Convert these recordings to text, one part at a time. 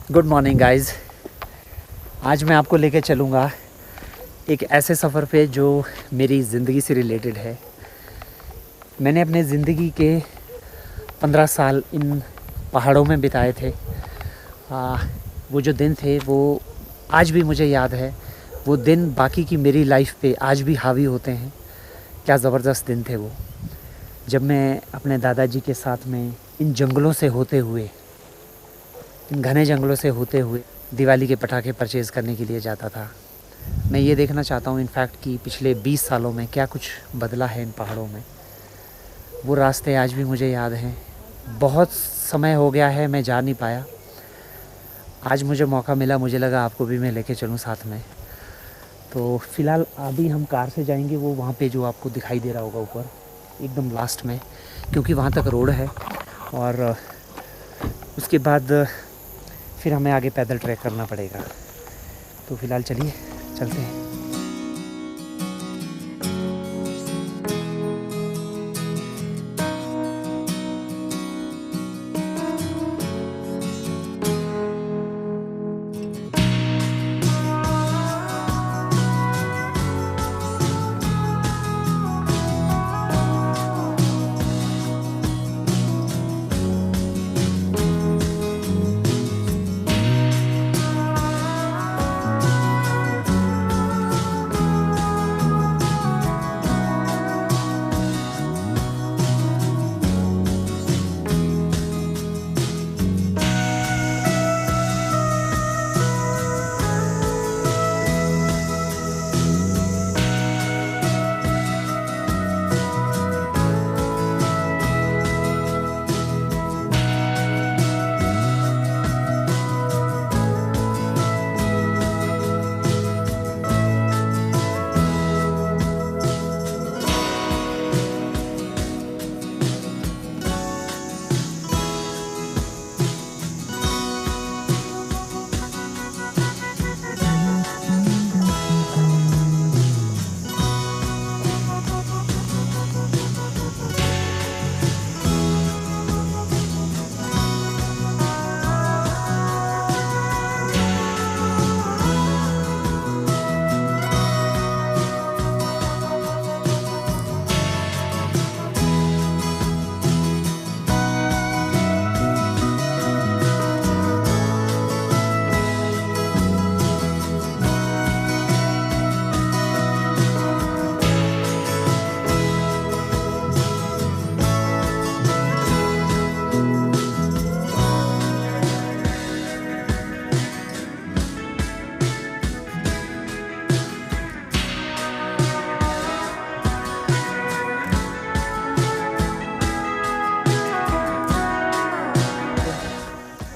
Good morning guys. आज मैं आपको लेकर चलूँगा एक ऐसे सफ़र पे जो मेरी ज़िंदगी से रिलेटेड है। मैंने अपने ज़िंदगी के 15 साल इन पहाड़ों में बिताए थे। वो जो दिन थे वो आज भी मुझे याद है। वो दिन बाकी की मेरी लाइफ पे आज भी हावी होते हैं। क्या ज़बरदस्त दिन थे वो, जब मैं अपने दादाजी के साथ में इन जंगलों से होते हुए, इन घने जंगलों से होते हुए दिवाली के पटाखे परचेज़ करने के लिए जाता था। मैं ये देखना चाहता हूँ इनफैक्ट कि पिछले 20 सालों में क्या कुछ बदला है इन पहाड़ों में। वो रास्ते आज भी मुझे याद हैं। बहुत समय हो गया है मैं जा नहीं पाया। आज मुझे मौका मिला, मुझे लगा आपको भी मैं लेके चलूँ साथ में। तो फ़िलहाल अभी हम कार से जाएंगे वो वहाँ पे जो आपको दिखाई दे रहा होगा ऊपर एकदम लास्ट में, क्योंकि वहाँ तक रोड है और उसके बाद फिर हमें आगे पैदल ट्रैक करना पड़ेगा। तो फ़िलहाल चलिए चलते हैं।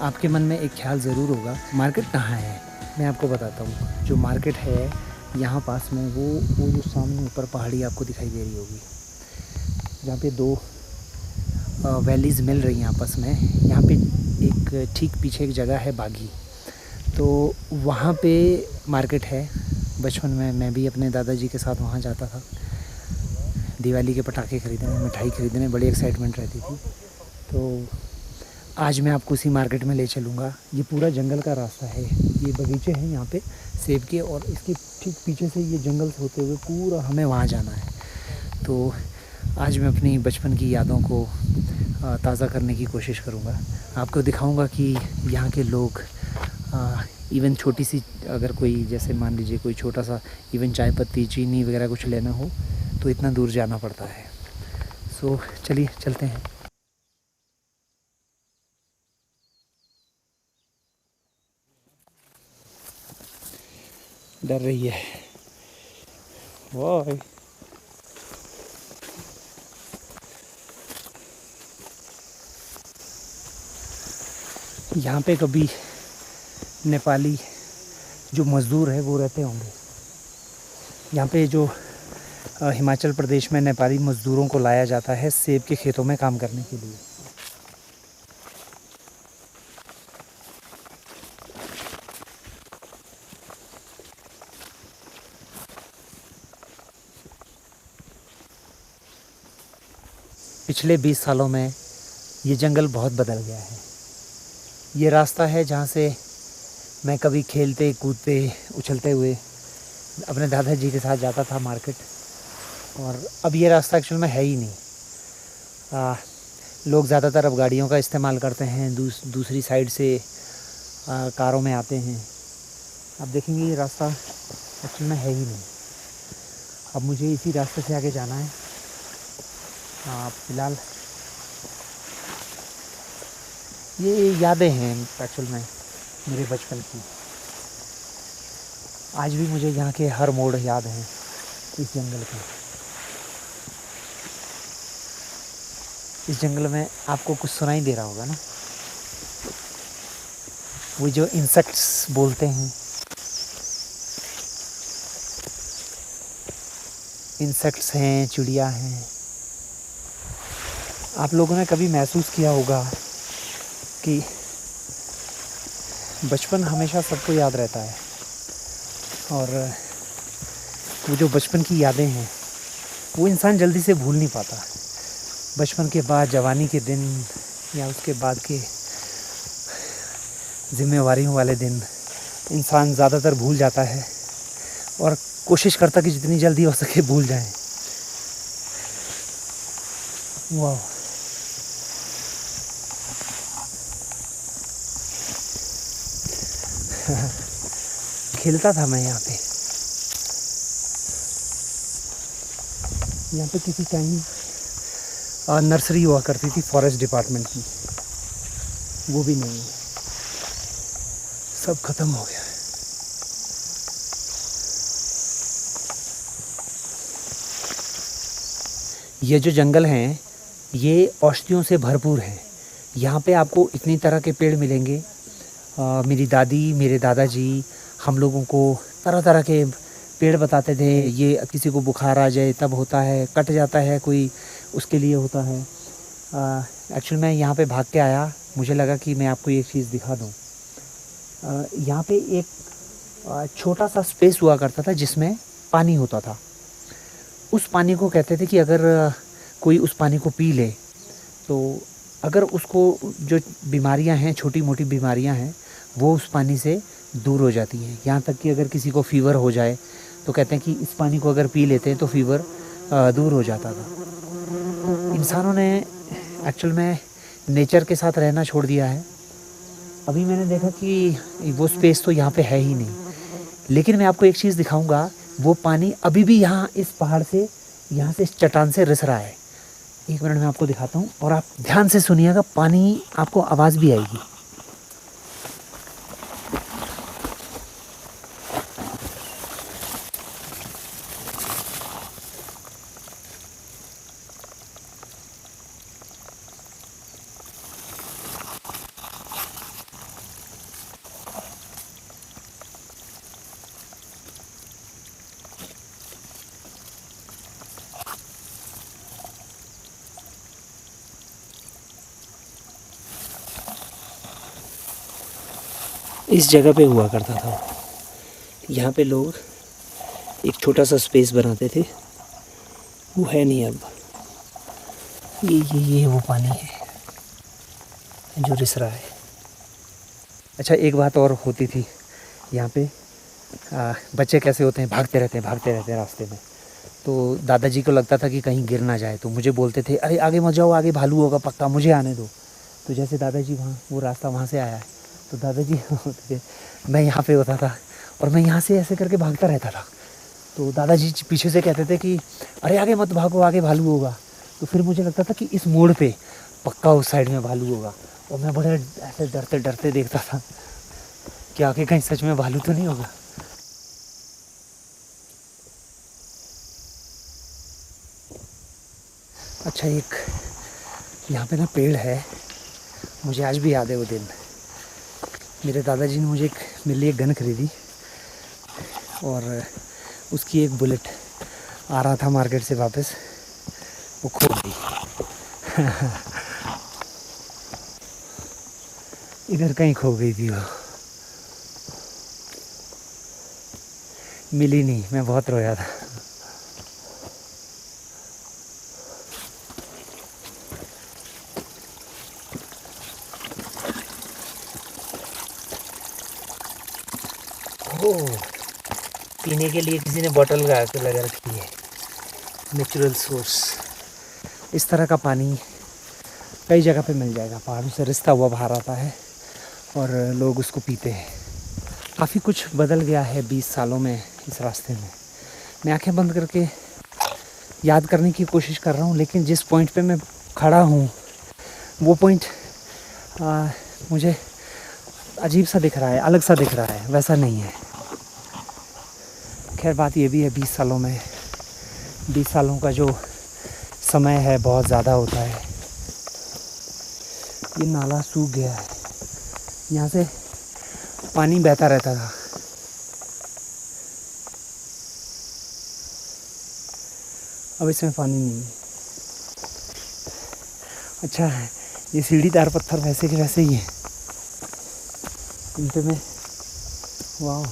आपके मन में एक ख्याल ज़रूर होगा, मार्केट कहाँ है। मैं आपको बताता हूँ। जो मार्केट है यहाँ पास में, वो जो सामने ऊपर पहाड़ी आपको दिखाई दे रही होगी, जहाँ पे दो वैलीज़ मिल रही हैं आपस में। यहाँ पे एक ठीक पीछे एक जगह है बागी, तो वहाँ पे मार्केट है। बचपन में मैं भी अपने दादाजी के साथ वहाँ जाता था। दिवाली के पटाखे ख़रीदने, मिठाई ख़रीदने बड़ी एक्साइटमेंट रहती थी। तो आज मैं आपको उसी मार्केट में ले चलूँगा। ये पूरा जंगल का रास्ता है। ये बगीचे हैं यहाँ पे सेब के, और इसके ठीक पीछे से ये जंगल से होते हुए पूरा हमें वहाँ जाना है। तो आज मैं अपनी बचपन की यादों को ताज़ा करने की कोशिश करूँगा। आपको दिखाऊँगा कि यहाँ के लोग इवन छोटी सी, अगर कोई जैसे मान लीजिए कोई छोटा सा इवन चाय पत्ती, चीनी वगैरह कुछ लेना हो तो इतना दूर जाना पड़ता है। सो चलिए चलते हैं। डर रही है वाह। यहाँ पे कभी नेपाली जो मज़दूर है वो रहते होंगे। यहाँ पे जो हिमाचल प्रदेश में नेपाली मज़दूरों को लाया जाता है सेब के खेतों में काम करने के लिए। पिछले 20 सालों में ये जंगल बहुत बदल गया है। ये रास्ता है जहाँ से मैं कभी खेलते कूदते उछलते हुए अपने दादाजी के साथ जाता था मार्केट। और अब ये रास्ता एक्चुअल में है ही नहीं। लोग ज़्यादातर अब गाड़ियों का इस्तेमाल करते हैं, दूसरी साइड से कारों में आते हैं। अब देखेंगे ये रास्ता एक्चुअल में है ही नहीं। अब मुझे इसी रास्ते से आगे जाना है। फ़िलहाल ये यादें हैं एक्चुअल में मेरे बचपन की। आज भी मुझे यहाँ के हर मोड़ याद हैं इस जंगल के। इस जंगल में आपको कुछ सुनाई दे रहा होगा ना, वो जो इंसेक्ट्स बोलते हैं, इंसेक्ट्स हैं, चिड़िया हैं। आप लोगों ने कभी महसूस किया होगा कि बचपन हमेशा सबको याद रहता है, और वो जो बचपन की यादें हैं वो इंसान जल्दी से भूल नहीं पाता। बचपन के बाद जवानी के दिन या उसके बाद के जिम्मेवारियों वाले दिन इंसान ज़्यादातर भूल जाता है और कोशिश करता कि जितनी जल्दी हो सके भूल जाए। वाह, खेलता था मैं यहाँ पे किसी टाइम नर्सरी हुआ करती थी फॉरेस्ट डिपार्टमेंट की, वो भी नहीं है, सब खत्म हो गया है। ये जो जंगल हैं ये औषधियों से भरपूर हैं। यहाँ पे आपको इतनी तरह के पेड़ मिलेंगे। मेरी दादी, मेरे दादाजी हम लोगों को तरह तरह के पेड़ बताते थे। ये किसी को बुखार आ जाए तब होता है, कट जाता है कोई, उसके लिए होता है। एक्चुअली मैं यहाँ पे भाग के आया, मुझे लगा कि मैं आपको एक चीज़ दिखा दूँ। यहाँ पे एक छोटा सा स्पेस हुआ करता था जिसमें पानी होता था। उस पानी को कहते थे कि अगर कोई उस पानी को पी ले तो अगर उसको जो बीमारियां हैं, छोटी मोटी बीमारियां हैं, वो उस पानी से दूर हो जाती हैं। यहाँ तक कि अगर किसी को फ़ीवर हो जाए तो कहते हैं कि इस पानी को अगर पी लेते हैं तो फ़ीवर दूर हो जाता था। इंसानों ने एक्चुअल में नेचर के साथ रहना छोड़ दिया है। अभी मैंने देखा कि वो स्पेस तो यहाँ पे है ही नहीं। लेकिन मैं आपको एक चीज़ दिखाऊंगा, वो पानी अभी भी यहाँ इस पहाड़ से, यहाँ से इस चट्टान से रिस रहा है। एक मिनट में आपको दिखाता हूँ और आप ध्यान से सुनिएगा, पानी आपको आवाज़ भी आएगी। इस जगह पे हुआ करता था। यहाँ पे लोग एक छोटा सा स्पेस बनाते थे, वो है नहीं अब। ये वो पानी है जो रिस रहा है। अच्छा, एक बात और होती थी यहाँ पे, बच्चे कैसे होते हैं, भागते रहते हैं रास्ते में। तो दादाजी को लगता था कि कहीं गिर ना जाए, तो मुझे बोलते थे, अरे आगे मत जाओ, आगे भालू होगा पक्का, मुझे आने दो। तो जैसे दादाजी वो रास्ता वहाँ से आया है, तो दादाजी होते थे, मैं यहाँ पे होता था और मैं यहाँ से ऐसे करके भागता रहता था। तो दादाजी पीछे से कहते थे कि अरे आगे मत भागो, आगे भालू होगा। तो फिर मुझे लगता था कि इस मोड़ पे पक्का उस साइड में भालू होगा, और मैं बड़े ऐसे डरते डरते देखता था कि आगे कहीं सच में भालू तो नहीं होगा। अच्छा, एक यहाँ पे ना पेड़ है, मुझे आज भी याद है वो दिन। मेरे दादाजी ने मेरे लिए गन खरीदी और उसकी एक बुलेट आ रहा था मार्केट से वापस, वो खो गई। इधर कहीं खो गई थी वो, मिली नहीं। मैं बहुत रोया था। ओह, पीने के लिए किसी ने बोतल लगा रखी है। Natural source. इस तरह का पानी कई जगह पे मिल जाएगा, पहाड़ों से रिसता हुआ बाहर आता है और लोग उसको पीते हैं। काफ़ी कुछ बदल गया है 20 सालों में इस रास्ते में। मैं आंखें बंद करके याद करने की कोशिश कर रहा हूँ, लेकिन जिस पॉइंट पे मैं खड़ा हूँ वो पॉइंट मुझे अजीब सा दिख रहा है, अलग सा दिख रहा है, वैसा नहीं है। खैर बात ये भी है, 20 सालों का जो समय है बहुत ज़्यादा होता है। ये नाला सूख गया है, यहाँ से पानी बहता रहता था। अब इसमें पानी नहीं है। अच्छा है, ये सीढ़ीदार पत्थर वैसे के वैसे ही हैं। इन पे मैं वाह,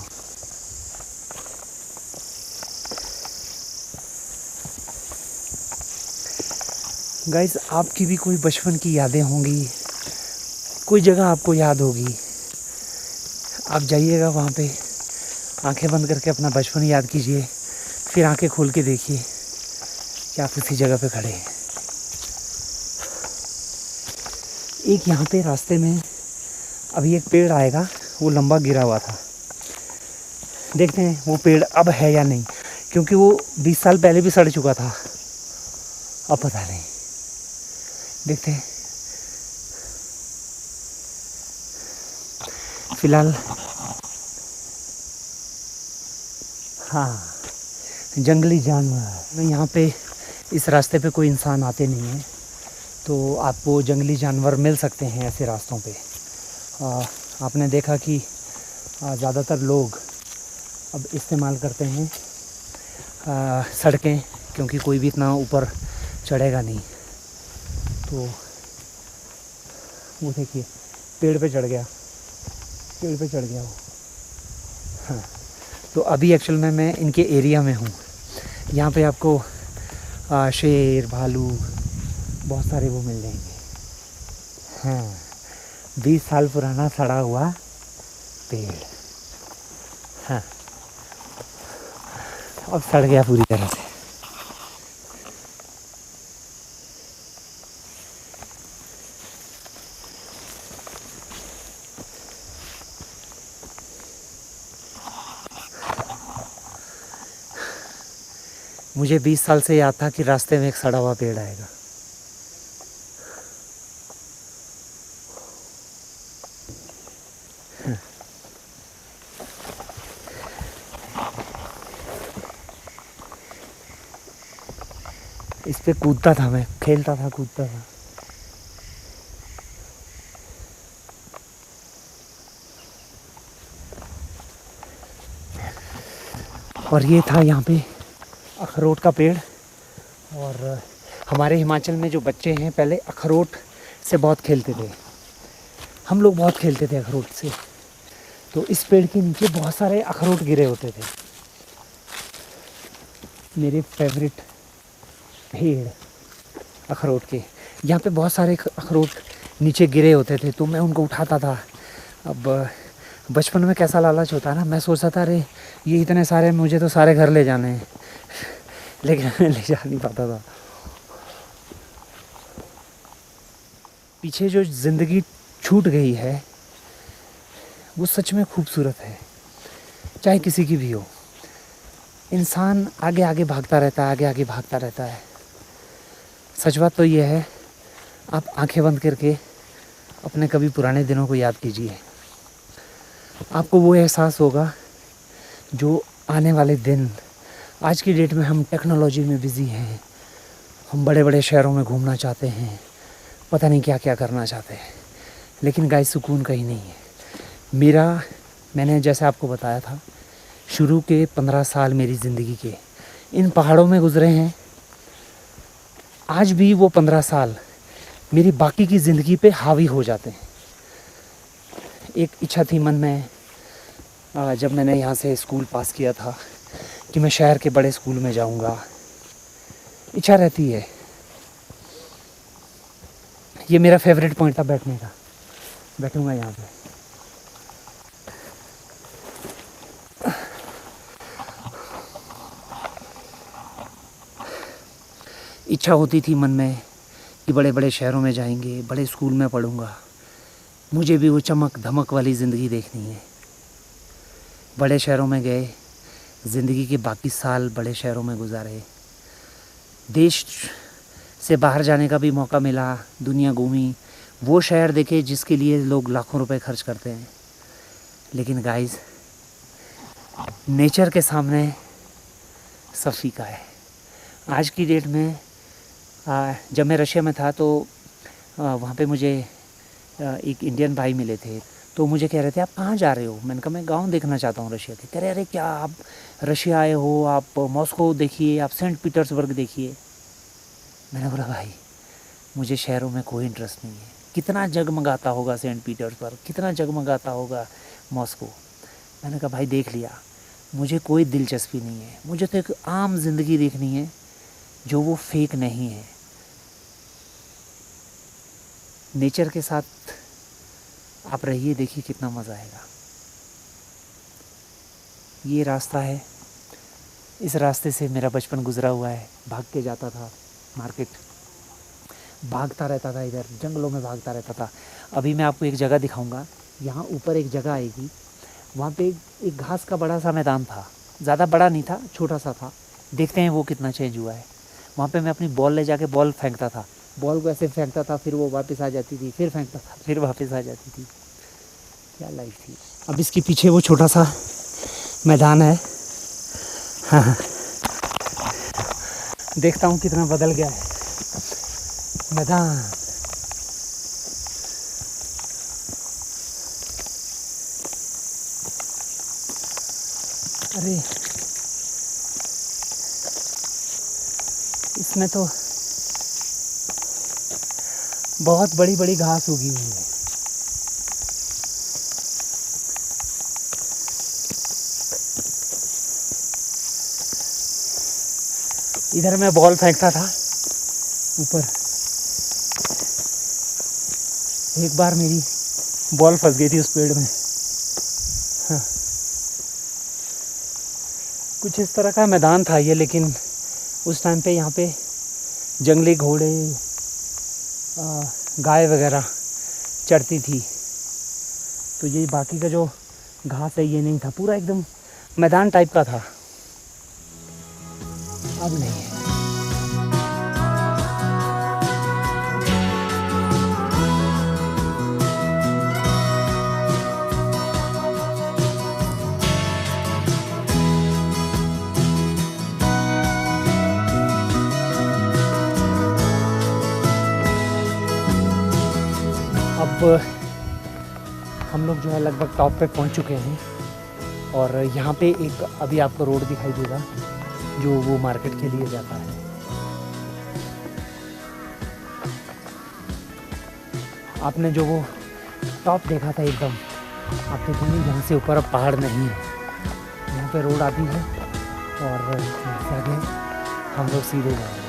गाइस, आपकी भी कोई बचपन की यादें होंगी, कोई जगह आपको याद होगी, आप जाइएगा वहाँ पे, आंखें बंद करके अपना बचपन याद कीजिए, फिर आंखें खोल के देखिए कि आप उसी जगह पे खड़े हैं। एक यहाँ पे रास्ते में अभी एक पेड़ आएगा, वो लंबा गिरा हुआ था, देखते हैं वो पेड़ अब है या नहीं, क्योंकि वो 20 साल पहले भी सड़ चुका था, अब पता नहीं, देखते हैं। फिलहाल हाँ, जंगली जानवर। यहाँ पे इस रास्ते पे कोई इंसान आते नहीं हैं, तो आपको जंगली जानवर मिल सकते हैं ऐसे रास्तों पे। आपने देखा कि ज़्यादातर लोग अब इस्तेमाल करते हैं सड़कें, क्योंकि कोई भी इतना ऊपर चढ़ेगा नहीं। तो वो देखिए, पेड़ पे चढ़ गया वो। हाँ, तो अभी एक्चुअल में मैं इनके एरिया में हूँ। यहाँ पे आपको शेर, भालू, बहुत सारे वो मिल जाएंगे। हाँ, 20 साल पुराना सड़ा हुआ पेड़। हाँ, अब सड़ गया पूरी तरह से। मुझे 20 साल से याद था कि रास्ते में एक सड़ा हुआ पेड़ आएगा। इस पे कूदता था मैं, खेलता था, कूदता था। और ये था यहाँ पे अखरोट का पेड़। और हमारे हिमाचल में जो बच्चे हैं, पहले अखरोट से बहुत खेलते थे, हम लोग बहुत खेलते थे अखरोट से। तो इस पेड़ के नीचे बहुत सारे अखरोट गिरे होते थे। मेरे फेवरेट पेड़ अखरोट के, यहाँ पे बहुत सारे अखरोट नीचे गिरे होते थे, तो मैं उनको उठाता था। अब बचपन में कैसा लालच होता है ना, मैं सोचता था अरे ये इतने सारे, मुझे तो सारे घर ले जाने हैं, लेकिन मैं ले जा नहीं पाता था। पीछे जो ज़िंदगी छूट गई है वो सच में खूबसूरत है, चाहे किसी की भी हो। इंसान आगे आगे भागता रहता है, आगे आगे भागता रहता है। सच बात तो ये है, आप आंखें बंद करके अपने कभी पुराने दिनों को याद कीजिए, आपको वो एहसास होगा जो आने वाले दिन। आज की डेट में हम टेक्नोलॉजी में बिज़ी हैं, हम बड़े बड़े शहरों में घूमना चाहते हैं, पता नहीं क्या क्या करना चाहते हैं, लेकिन गाइस सुकून कहीं नहीं है। मैंने जैसे आपको बताया था, शुरू के 15 साल मेरी ज़िंदगी के इन पहाड़ों में गुजरे हैं। आज भी वो 15 साल मेरी बाकी की ज़िंदगी पे हावी हो जाते हैं। एक इच्छा थी मन में, जब मैंने यहाँ से स्कूल पास किया था, कि मैं शहर के बड़े स्कूल में जाऊँगा। इच्छा रहती है, ये मेरा फेवरेट पॉइंट था बैठने का, बैठूँगा यहाँ पे। इच्छा होती थी मन में कि बड़े बड़े शहरों में जाएंगे, बड़े स्कूल में पढ़ूंगा, मुझे भी वो चमक धमक वाली ज़िंदगी देखनी है। बड़े शहरों में गए, ज़िंदगी के बाकी साल बड़े शहरों में गुजारे, देश से बाहर जाने का भी मौका मिला, दुनिया घूमी, वो शहर देखे जिसके लिए लोग लाखों रुपए खर्च करते हैं। लेकिन गाइस, नेचर के सामने सब फीका है। आज की डेट में जब मैं रशिया में था तो वहाँ पे मुझे एक इंडियन भाई मिले थे, तो मुझे कह रहे थे आप कहाँ जा रहे हो। मैंने कहा मैं गांव देखना चाहता हूँ रशिया के। कह रहे अरे क्या आप रशिया आए हो, आप मॉस्को देखिए, आप सेंट पीटर्सबर्ग देखिए। मैंने बोला भाई मुझे शहरों में कोई इंटरेस्ट नहीं है। कितना जगमगाता होगा सेंट पीटर्सबर्ग, कितना जगमगाता होगा मॉस्को। मैंने कहा भाई देख लिया, मुझे कोई दिलचस्पी नहीं है। मुझे तो एक आम ज़िंदगी देखनी है जो वो फेक नहीं है। नेचर के साथ आप रहिए, देखिए कितना मज़ा आएगा। ये रास्ता है, इस रास्ते से मेरा बचपन गुजरा हुआ है। भाग के जाता था मार्केट, भागता रहता था, इधर जंगलों में भागता रहता था। अभी मैं आपको एक जगह दिखाऊंगा, यहाँ ऊपर एक जगह आएगी, वहाँ पे एक घास का बड़ा सा मैदान था। ज़्यादा बड़ा नहीं था, छोटा सा था। देखते हैं वो कितना चेंज हुआ है। वहाँ पे मैं अपनी बॉल ले जाके बॉल फेंकता था, बॉल को ऐसे फेंकता था, फिर वो वापस आ जाती थी, फिर फेंकता था, फिर वापस आ जाती थी। क्या लाइफ थी। अब इसके पीछे वो छोटा सा मैदान है। हाँ, देखता हूँ कितना बदल गया है मैदान। अरे इसमें तो बहुत बड़ी बड़ी घास उगी हुई है। इधर मैं बॉल फेंकता था ऊपर, एक बार मेरी बॉल फंस गई थी उस पेड़ में। हाँ। कुछ इस तरह का मैदान था ये, लेकिन उस टाइम पे यहाँ पे जंगली घोड़े, गाय वगैरह चढ़ती थी, तो ये बाकी का जो घास है ये नहीं था, पूरा एकदम मैदान टाइप का था। अब नहीं है। अब हम लोग जो है लगभग टॉप पे पहुंच चुके हैं, और यहाँ पे एक अभी आपको रोड दिखाई देगा जो वो मार्केट के लिए जाता है। आपने जो वो टॉप देखा था एकदम, आप देखेंगे यहाँ से ऊपर अब पहाड़ नहीं है, यहाँ पे रोड आती है और यहाँ से आगे हम लोग सीधे जाएंगे।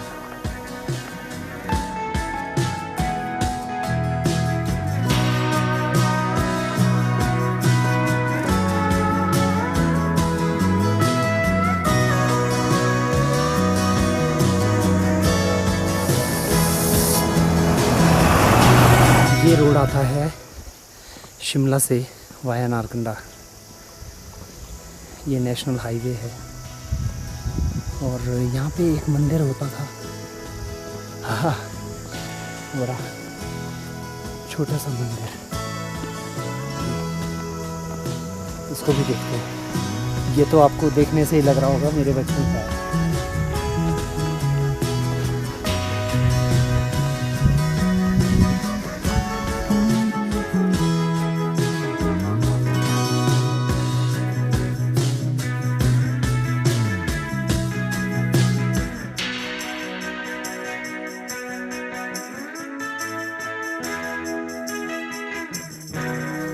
ये रोड आता है शिमला से वाया नारकंडा। ये नेशनल हाईवे है, और यहाँ पे एक मंदिर होता था। हाँ, बड़ा छोटा सा मंदिर, इसको भी देखते हैं। ये तो आपको देखने से ही लग रहा होगा मेरे बचपन का है।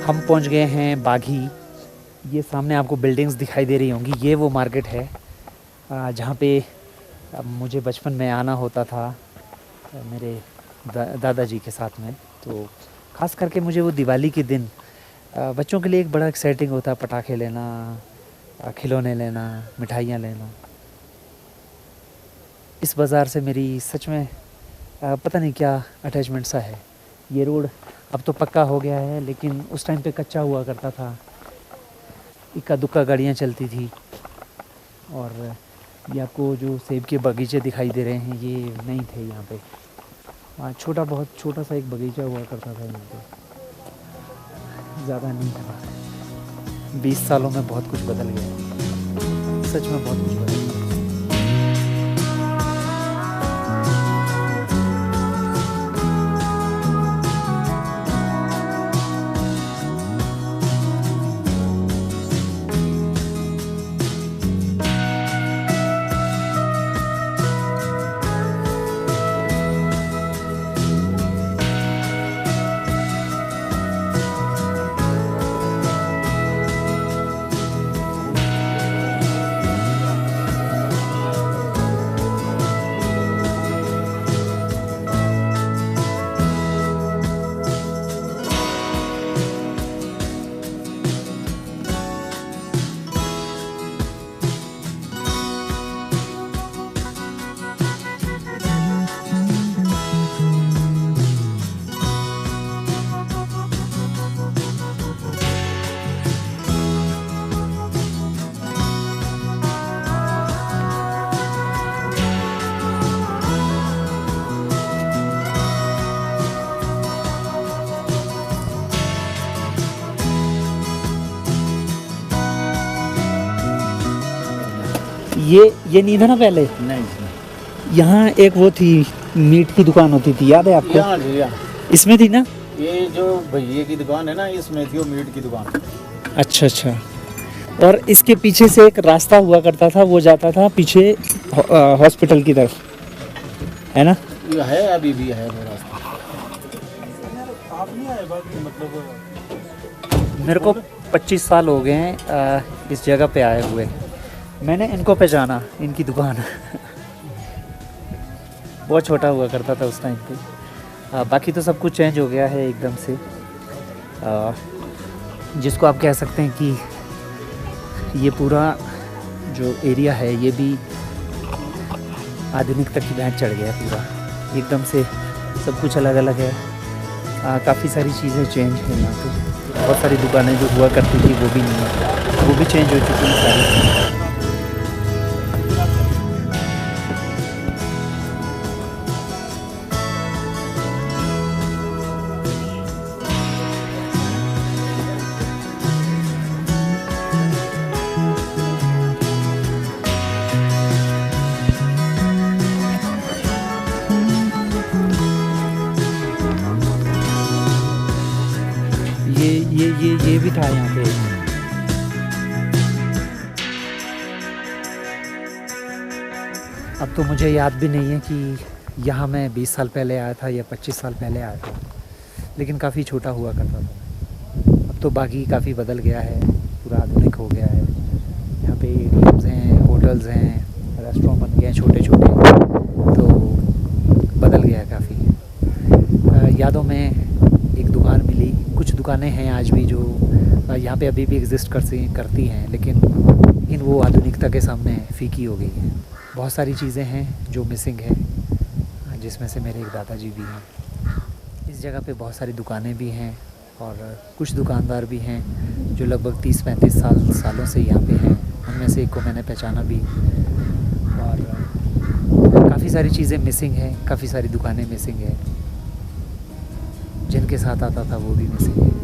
हम पहुंच गए हैं बाघी। ये सामने आपको बिल्डिंग्स दिखाई दे रही होंगी, ये वो मार्केट है जहाँ पे मुझे बचपन में आना होता था मेरे दादाजी के साथ में। तो ख़ास करके मुझे वो दिवाली के दिन बच्चों के लिए एक बड़ा एक्साइटिंग होता है, पटाखे लेना, खिलौने लेना, मिठाइयाँ लेना। इस बाज़ार से मेरी सच में पता नहीं क्या अटैचमेंट सा है। ये रोड अब तो पक्का हो गया है, लेकिन उस टाइम पे कच्चा हुआ करता था, इक्का दुक्का गाड़ियाँ चलती थी। और ये आपको जो सेब के बगीचे दिखाई दे रहे हैं, ये नहीं थे यहाँ पे। बहुत छोटा सा एक बगीचा हुआ करता था यहाँ पे, ज़्यादा नहीं था। 20 सालों में बहुत कुछ बदल गया, सच में बहुत कुछ बदल गया। ये नहीं था ना पहले? नहीं, यहाँ एक वो थी, मीट की दुकान होती थी, याद है आपको? यहाँ जी, यहाँ। इसमें थी ना? ये जो भैया की दुकान है ना, इसमें थी वो मीट की दुकान। अच्छा अच्छा। और इसके पीछे से एक रास्ता हुआ करता था, वो जाता था पीछे हॉस्पिटल की तरफ, है ना? ये है, अभी भी है वो रास्ता। आप नहीं आए बाकी मतलब? मेरे को 25 साल हो गए हैं इस जगह पे आए हुए। मैंने इनको पहचाना, इनकी दुकान बहुत छोटा हुआ करता था उस टाइम पे। बाकी तो सब कुछ चेंज हो गया है एकदम से। जिसको आप कह सकते हैं कि ये पूरा जो एरिया है, ये भी आधुनिकता की भेंट चढ़ गया है पूरा एकदम से। सब कुछ अलग अलग है, काफ़ी सारी चीज़ें चेंज हैं यहाँ पे। बहुत सारी दुकानें जो हुआ करती थी वो भी नहीं है, वो भी चेंज हो चुकी हैं सारी। ये भी था यहाँ पे। अब तो मुझे याद भी नहीं है कि यहाँ मैं 20 साल पहले आया था या 25 साल पहले आया था, लेकिन काफ़ी छोटा हुआ करता था। अब तो बाकी काफ़ी बदल गया है, पूरा आधुनिक हो गया है। यहाँ पे एटीएम्स हैं, होटल्स हैं, रेस्टोरेंट बन गए हैं छोटे छोटे, तो बदल गया है काफ़ी। यादों में एक दुकान मिली, कुछ दुकानें हैं आज भी जो यहाँ पे अभी भी एग्जिस्ट करती हैं, लेकिन वो आधुनिकता के सामने फीकी हो गई है। बहुत सारी चीज़ें हैं जो मिसिंग है, जिसमें से मेरे एक दादाजी भी हैं। इस जगह पे बहुत सारी दुकानें भी हैं और कुछ दुकानदार भी हैं जो लगभग 30-35 सालों से यहाँ पे हैं। उनमें से एक को मैंने पहचाना भी। और काफ़ी सारी चीज़ें मिसिंग हैं, काफ़ी सारी दुकानें मिसिंग हैं, जिनके साथ आता था वो भी मिसिंग है।